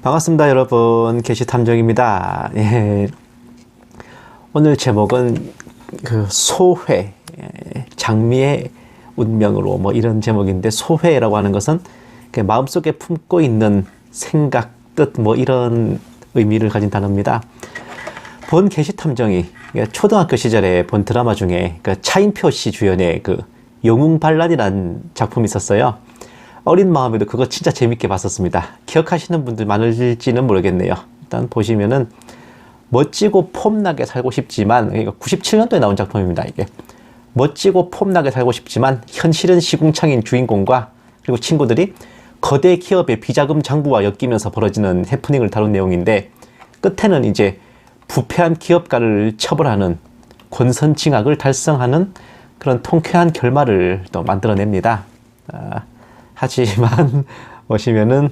반갑습니다, 여러분. 게시탐정입니다. 예. 오늘 제목은 소회, 장미의 운명으로 이런 제목인데, 소회라고 하는 것은 마음속에 품고 있는 생각, 뜻 이런 의미를 가진 단어입니다. 본 게시탐정이 초등학교 시절에 본 드라마 중에 차인표 씨 주연의 영웅반란이라는 작품이 있었어요. 어린 마음에도 그거 진짜 재밌게 봤었습니다. 기억하시는 분들 많을지는 모르겠네요. 일단 보시면은 멋지고 폼나게 살고 싶지만, 97년도에 나온 작품입니다. 이게 멋지고 폼나게 살고 싶지만 현실은 시궁창인 주인공과 그리고 친구들이 거대 기업의 비자금 장부와 엮이면서 벌어지는 해프닝을 다룬 내용인데, 끝에는 이제 부패한 기업가를 처벌하는 권선징악을 달성하는 그런 통쾌한 결말을 또 만들어냅니다. 하지만 보시면은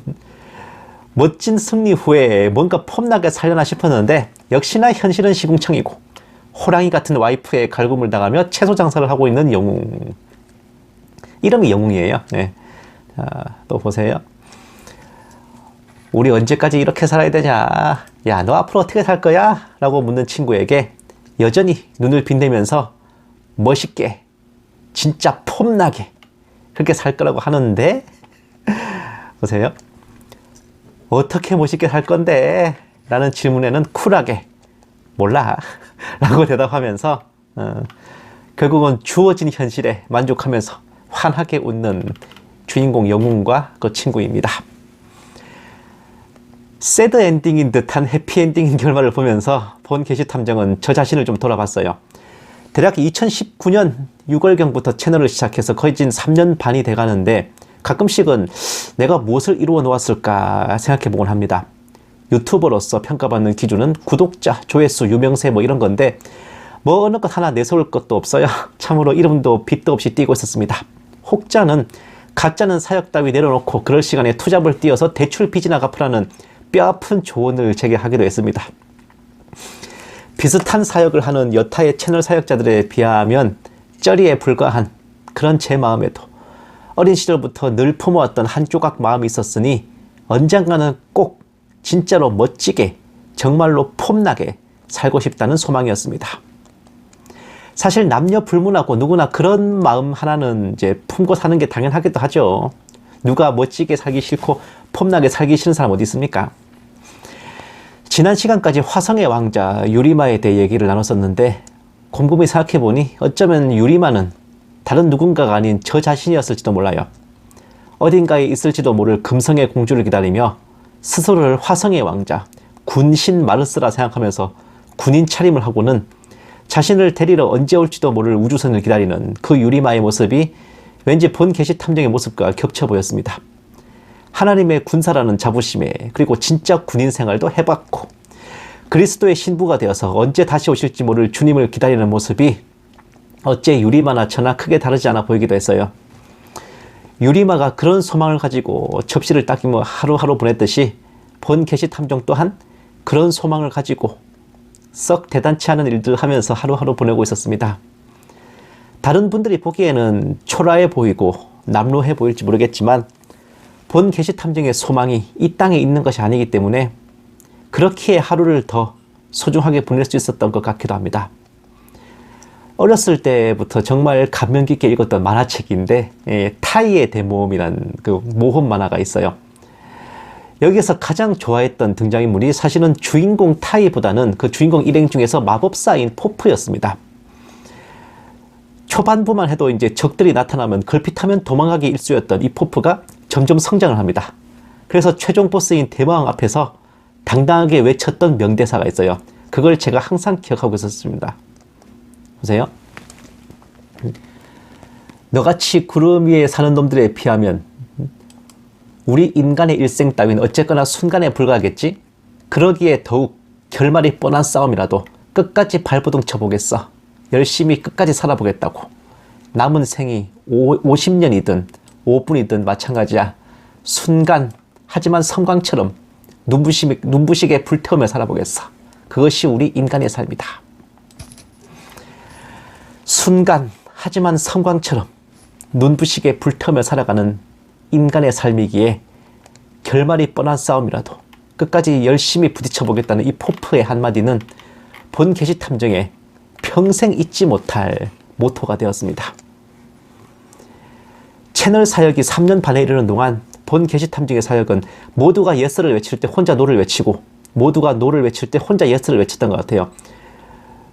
멋진 승리 후에 뭔가 폼나게 살려나 싶었는데, 역시나 현실은 시궁창이고 호랑이 같은 와이프의 갈굼을 당하며 채소 장사를 하고 있는 영웅. 이름이 영웅이에요. 네. 또 보세요. 우리 언제까지 이렇게 살아야 되냐? 야, 너 앞으로 어떻게 살 거야? 라고 묻는 친구에게 여전히 눈을 빛내면서 멋있게, 진짜 폼나게 그렇게 살 거라고 하는데, 보세요. 어떻게 멋있게 살 건데? 라는 질문에는 쿨하게 몰라 라고 대답하면서 결국은 주어진 현실에 만족하면서 환하게 웃는 주인공 영웅과 그 친구입니다. 새드 엔딩인 듯한 해피엔딩인 결말을 보면서 본 게시탐정은 저 자신을 좀 돌아봤어요. 대략 2019년 6월경부터 채널을 시작해서 거의 진 3년 반이 돼가는데, 가끔씩은 내가 무엇을 이루어 놓았을까 생각해 보곤 합니다. 유튜버로서 평가받는 기준은 구독자, 조회수, 유명세 이런 건데, 어느 것 하나 내세울 것도 없어요. 참으로 이름도 빛도 없이 뛰고 있었습니다. 혹자는 가짜는 사역 따위 내려놓고 그럴 시간에 투잡을 뛰어서 대출 빚이나 갚으라는 뼈아픈 조언을 제게 하기도 했습니다. 비슷한 사역을 하는 여타의 채널 사역자들에 비하면 쩌리에 불과한 그런 제 마음에도 어린 시절부터 늘 품어왔던 한 조각 마음이 있었으니, 언젠가는 꼭 진짜로 멋지게, 정말로 폼나게 살고 싶다는 소망이었습니다. 사실 남녀 불문하고 누구나 그런 마음 하나는 이제 품고 사는 게 당연하기도 하죠. 누가 멋지게 살기 싫고 폼나게 살기 싫은 사람 어디 있습니까? 지난 시간까지 화성의 왕자 유리마에 대해 얘기를 나눴었는데, 곰곰이 생각해보니 어쩌면 유리마는 다른 누군가가 아닌 저 자신이었을지도 몰라요. 어딘가에 있을지도 모를 금성의 공주를 기다리며 스스로를 화성의 왕자, 군신 마르스라 생각하면서 군인 차림을 하고는 자신을 데리러 언제 올지도 모를 우주선을 기다리는 그 유리마의 모습이 왠지 본 게시탐정의 모습과 겹쳐 보였습니다. 하나님의 군사라는 자부심에, 그리고 진짜 군인 생활도 해봤고 그리스도의 신부가 되어서 언제 다시 오실지 모를 주님을 기다리는 모습이 어째 유리마나 저나 크게 다르지 않아 보이기도 했어요. 유리마가 그런 소망을 가지고 접시를 닦이며 하루하루 보냈듯이 본 게시탐정 또한 그런 소망을 가지고 썩 대단치 않은 일들 하면서 하루하루 보내고 있었습니다. 다른 분들이 보기에는 초라해 보이고 남루해 보일지 모르겠지만, 본 게시탐정의 소망이 이 땅에 있는 것이 아니기 때문에 그렇게 하루를 더 소중하게 보낼 수 있었던 것 같기도 합니다. 어렸을 때부터 정말 감명 깊게 읽었던 만화책인데, 타이의 대모험이라는 그 모험 만화가 있어요. 여기서 가장 좋아했던 등장인물이 사실은 주인공 타이보다는 그 주인공 일행 중에서 마법사인 포프였습니다. 초반부만 해도 이제 적들이 나타나면 걸핏하면 도망가기 일쑤였던 이 포프가 점점 성장을 합니다. 그래서 최종 보스인 대마왕 앞에서 당당하게 외쳤던 명대사가 있어요. 그걸 제가 항상 기억하고 있었습니다. 보세요. 너같이 구름 위에 사는 놈들에 비하면 우리 인간의 일생 따윈 어쨌거나 순간에 불과하겠지? 그러기에 더욱 결말이 뻔한 싸움이라도 끝까지 발버둥 쳐보겠어. 열심히 끝까지 살아보겠다고. 남은 생이 50년이든 5분이든 마찬가지야. 순간, 하지만 섬광처럼 눈부시게 불태우며 살아보겠어. 그것이 우리 인간의 삶이다. 순간, 하지만 섬광처럼 눈부시게 불태우며 살아가는 인간의 삶이기에 결말이 뻔한 싸움이라도 끝까지 열심히 부딪혀보겠다는 이 포프의 한마디는 본 게시탐정의 평생 잊지 못할 모토가 되었습니다. 채널 사역이 3년 반에 이르는 동안 본 게시탐정의 사역은 모두가 예스를 외칠 때 혼자 노를 외치고 모두가 노를 외칠 때 혼자 예스를 외쳤던 것 같아요.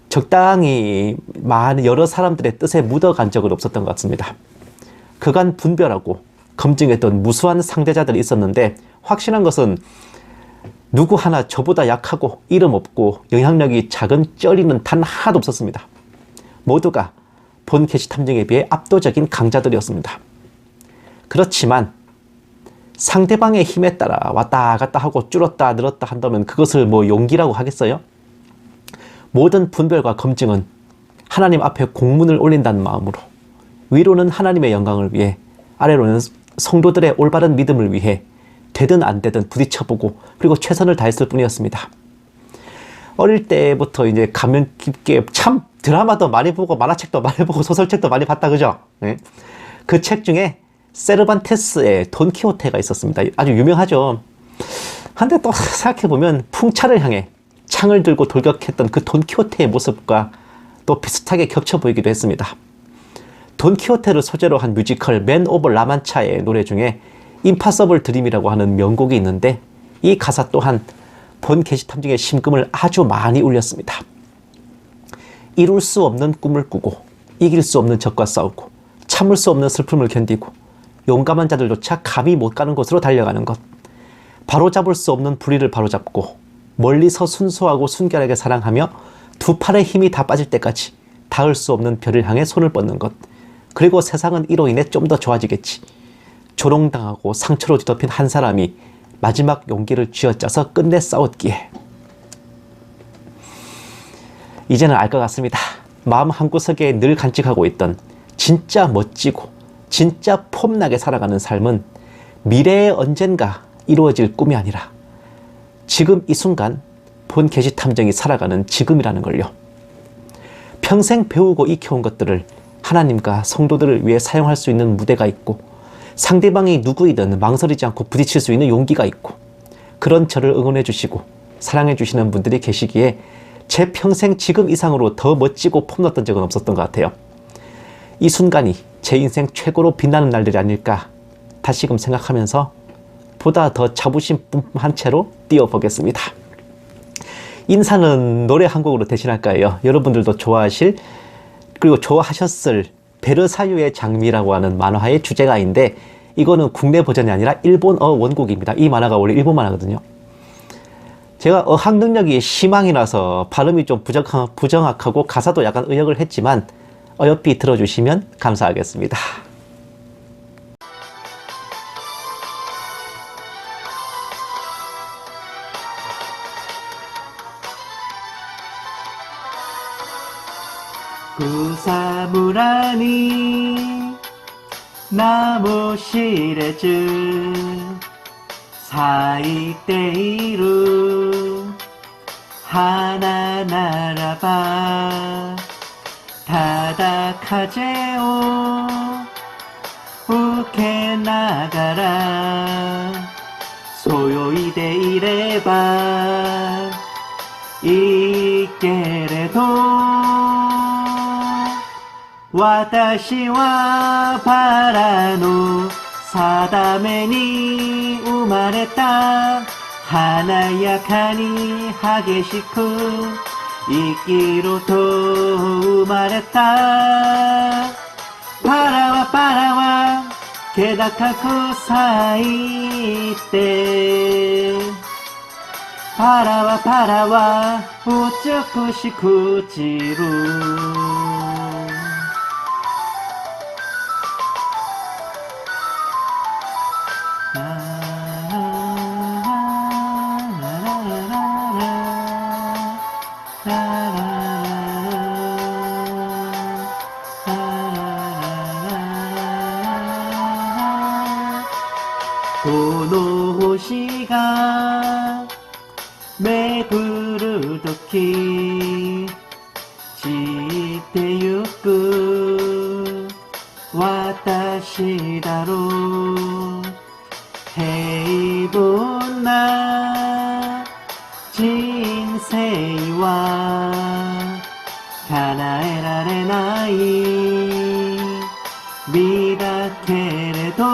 적당히 많은 여러 사람들의 뜻에 묻어간 적은 없었던 것 같습니다. 그간 분별하고 검증했던 무수한 상대자들이 있었는데 확실한 것은 누구 하나 저보다 약하고 이름 없고 영향력이 작은 쩌리는 단 하나도 없었습니다. 모두가 본 게시탐정에 비해 압도적인 강자들이었습니다. 그렇지만 상대방의 힘에 따라 왔다 갔다 하고 줄었다 늘었다 한다면 그것을 뭐 용기라고 하겠어요? 모든 분별과 검증은 하나님 앞에 공문을 올린다는 마음으로 위로는 하나님의 영광을 위해 아래로는 성도들의 올바른 믿음을 위해 되든 안 되든 부딪혀보고 그리고 최선을 다했을 뿐이었습니다. 어릴 때부터 이제 감명 깊게 참 드라마도 많이 보고 만화책도 많이 보고 소설책도 많이 봤다 그죠? 네. 그 책 중에 세르반테스의 돈키호테가 있었습니다. 아주 유명하죠. 근데 또 생각해보면 풍차를 향해 창을 들고 돌격했던 그 돈키호테의 모습과 또 비슷하게 겹쳐 보이기도 했습니다. 돈키호테를 소재로 한 뮤지컬 맨 오브 라만차의 노래 중에 임파서블 드림이라고 하는 명곡이 있는데 이 가사 또한 본 게시탐정의 심금을 아주 많이 울렸습니다. 이룰 수 없는 꿈을 꾸고 이길 수 없는 적과 싸우고 참을 수 없는 슬픔을 견디고 용감한 자들조차 감히 못 가는 곳으로 달려가는 것, 바로잡을 수 없는 불의를 바로잡고 멀리서 순수하고 순결하게 사랑하며 두 팔의 힘이 다 빠질 때까지 닿을 수 없는 별을 향해 손을 뻗는 것, 그리고 세상은 이로 인해 좀 더 좋아지겠지. 조롱당하고 상처로 뒤덮인 한 사람이 마지막 용기를 쥐어짜서 끝내 싸웠기에. 이제는 알 것 같습니다. 마음 한구석에 늘 간직하고 있던 진짜 멋지고 진짜 폼나게 살아가는 삶은 미래에 언젠가 이루어질 꿈이 아니라 지금 이 순간 본 게시탐정이 살아가는 지금이라는 걸요. 평생 배우고 익혀온 것들을 하나님과 성도들을 위해 사용할 수 있는 무대가 있고 상대방이 누구이든 망설이지 않고 부딪힐 수 있는 용기가 있고 그런 저를 응원해 주시고 사랑해 주시는 분들이 계시기에 제 평생 지금 이상으로 더 멋지고 폼났던 적은 없었던 것 같아요. 이 순간이 제 인생 최고로 빛나는 날들이 아닐까 다시금 생각하면서 보다 더 자부심 뿜한 채로 뛰어보겠습니다. 인사는 노래 한 곡으로 대신할까요? 여러분들도 좋아하실 그리고 좋아하셨을 베르사유의 장미라고 하는 만화의 주제가인데 이거는 국내 버전이 아니라 일본어 원곡입니다. 이 만화가 원래 일본 만화거든요. 제가 어학 능력이 희망이라서 발음이 좀 부정확하고 가사도 약간 의역을 했지만 어여삐 들어주시면 감사하겠습니다.草むらに名も知れず咲いている花ならばただ風を受けながらそよいでいればいいけれど私はパラの定めに生まれた華やかに激しく生きろと生まれたパラは気高く咲いてパラは美しく散るこの星が巡るとき散ってゆく私だろう平凡な性は叶えられない美だけれど、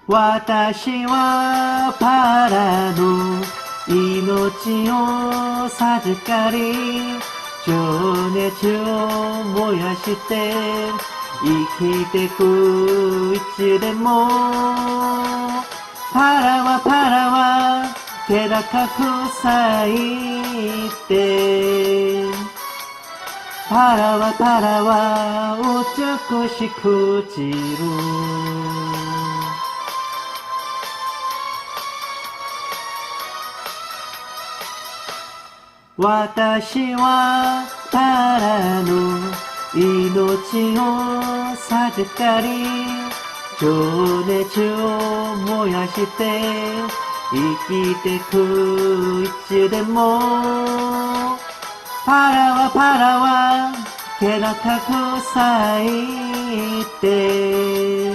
私はパラの命を授かり、情熱を燃やして生きてくいつでも。パラは気高く咲いて、パラは美しく散る。私はパラの命を授かり、情熱を燃やして生きてくいつでも。パラは気高く咲いて、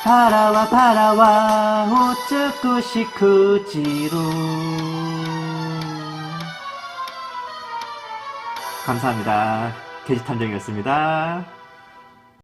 パラは美しく散る。감사합니다. 게시탐정이었습니다.